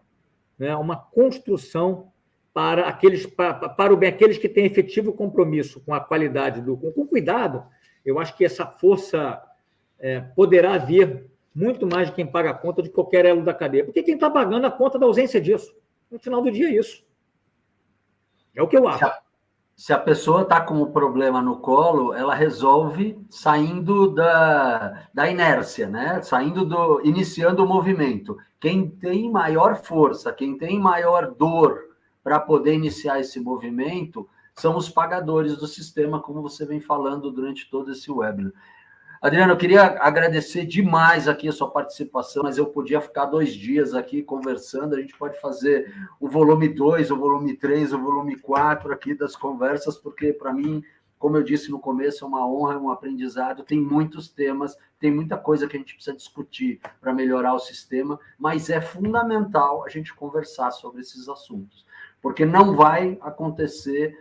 né, uma construção para o bem, aqueles que têm efetivo compromisso com a qualidade, com cuidado. Eu acho que essa força poderá vir muito mais de quem paga a conta de qualquer elo da cadeia, porque quem está pagando a conta da ausência disso. No final do dia é isso. É o que eu acho. Se a pessoa está com o problema no colo, ela resolve saindo da inércia, né? Iniciando o movimento. Quem tem maior força, quem tem maior dor para poder iniciar esse movimento, são os pagadores do sistema, como você vem falando durante todo esse webinar. Adriano, eu queria agradecer demais aqui a sua participação, mas eu podia ficar 2 dias aqui conversando. A gente pode fazer o volume 2, o volume 3, o volume 4 aqui das conversas, porque, para mim, como eu disse no começo, é uma honra, é um aprendizado. Tem muitos temas, tem muita coisa que a gente precisa discutir para melhorar o sistema, mas é fundamental a gente conversar sobre esses assuntos, porque não vai acontecer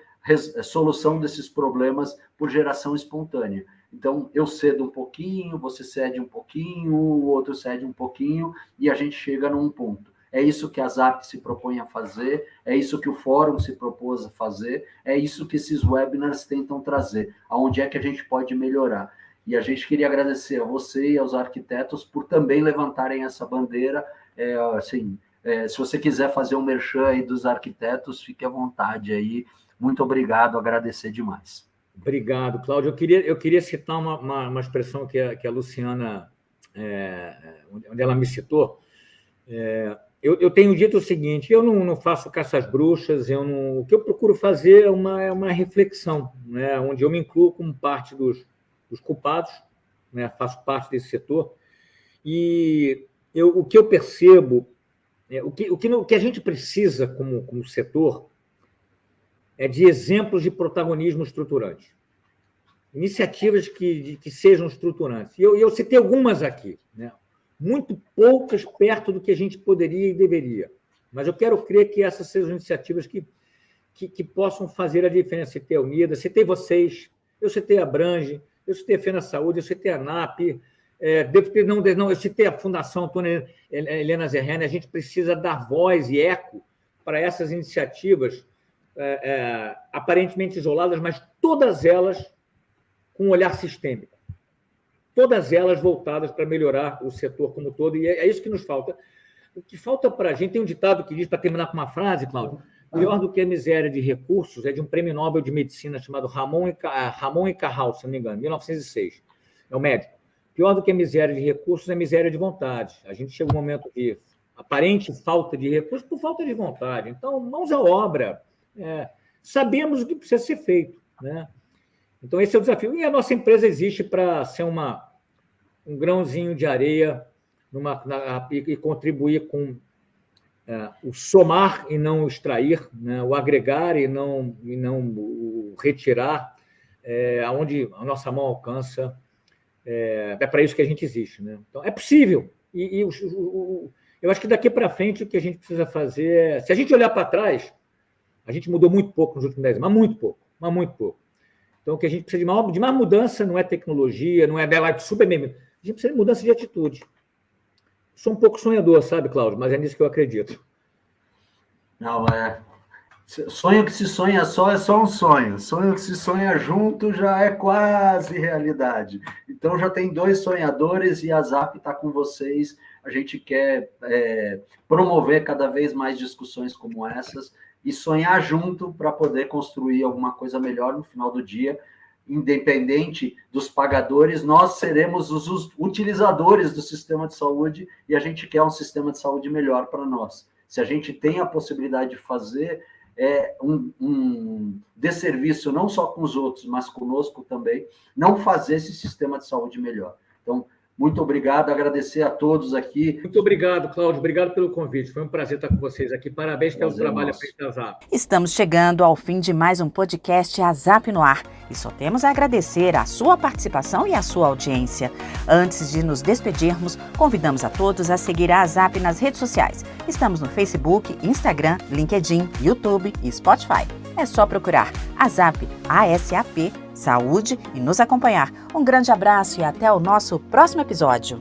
solução desses problemas por geração espontânea. Então, eu cedo um pouquinho, você cede um pouquinho, o outro cede um pouquinho, e a gente chega num ponto. É isso que a ZAP se propõe a fazer, é isso que o Fórum se propôs a fazer, é isso que esses webinars tentam trazer, aonde é que a gente pode melhorar. E a gente queria agradecer a você e aos arquitetos por também levantarem essa bandeira. Se você quiser fazer um merchan aí dos arquitetos, fique à vontade aí. Muito obrigado, agradecer demais. Obrigado, Cláudio. Eu queria citar uma expressão que a Luciana, onde ela me citou. Eu tenho dito o seguinte: eu não faço caça às bruxas, o que eu procuro fazer é uma reflexão, né, onde eu me incluo como parte dos culpados, né, faço parte desse setor, e o que eu percebo, o que a gente precisa como setor, é de exemplos de protagonismo estruturante. Iniciativas que sejam estruturantes. E eu citei algumas aqui, né? Muito poucas perto do que a gente poderia e deveria. Mas eu quero crer que essas sejam iniciativas que possam fazer a diferença. Citei a Unida, citei vocês, eu citei a Abrange, eu citei a Fena Saúde, eu citei a ANAP, eu citei a Fundação Antônia Helena Zerrenner. A gente precisa dar voz e eco para essas iniciativas aparentemente isoladas, mas todas elas com um olhar sistêmico. Todas elas voltadas para melhorar o setor como um todo, e é isso que nos falta. O que falta para a gente, tem um ditado que diz, para terminar com uma frase, Cláudio: pior do que a miséria de recursos é de um prêmio Nobel de Medicina chamado Ramon e Cajal, se não me engano, 1906. É o médico. Pior do que a miséria de recursos é a miséria de vontade. A gente chega um momento de aparente falta de recursos por falta de vontade. Então, mãos à obra. Sabemos o que precisa ser feito, né? Então, esse é o desafio. E a nossa empresa existe para ser um grãozinho de areia e contribuir com o somar e não o extrair, né? O agregar e não o retirar, aonde a nossa mão alcança, é para isso que a gente existe, né? Então, é possível. Eu acho que daqui para frente o que a gente precisa fazer se a gente olhar para trás, a gente mudou muito pouco nos últimos 10 anos, mas muito pouco. Então, o que a gente precisa de mais mudança não é tecnologia, não é dela super mesmo. A gente precisa de mudança de atitude. Sou um pouco sonhador, sabe, Cláudio? Mas é nisso que eu acredito. Não, sonho que se sonha só é só um sonho. Sonho que se sonha junto já é quase realidade. Então, já tem 2 sonhadores e a ZAP está com vocês. A gente quer promover cada vez mais discussões como essas e sonhar junto para poder construir alguma coisa melhor no final do dia. Independente dos pagadores, nós seremos os utilizadores do sistema de saúde e a gente quer um sistema de saúde melhor para nós. Se a gente tem a possibilidade de fazer um desserviço não só com os outros, mas conosco também, não fazer esse sistema de saúde melhor. Então, muito obrigado, agradecer a todos aqui. Muito obrigado, Cláudio. Obrigado pelo convite. Foi um prazer estar com vocês aqui. Parabéns pelo trabalho feito da ZAP. Estamos chegando ao fim de mais um podcast A ZAP no Ar. E só temos a agradecer a sua participação e a sua audiência. Antes de nos despedirmos, convidamos a todos a seguir a ZAP nas redes sociais. Estamos no Facebook, Instagram, LinkedIn, YouTube e Spotify. É só procurar a ZAP, ASAP, Saúde e nos acompanhar. Um grande abraço e até o nosso próximo episódio.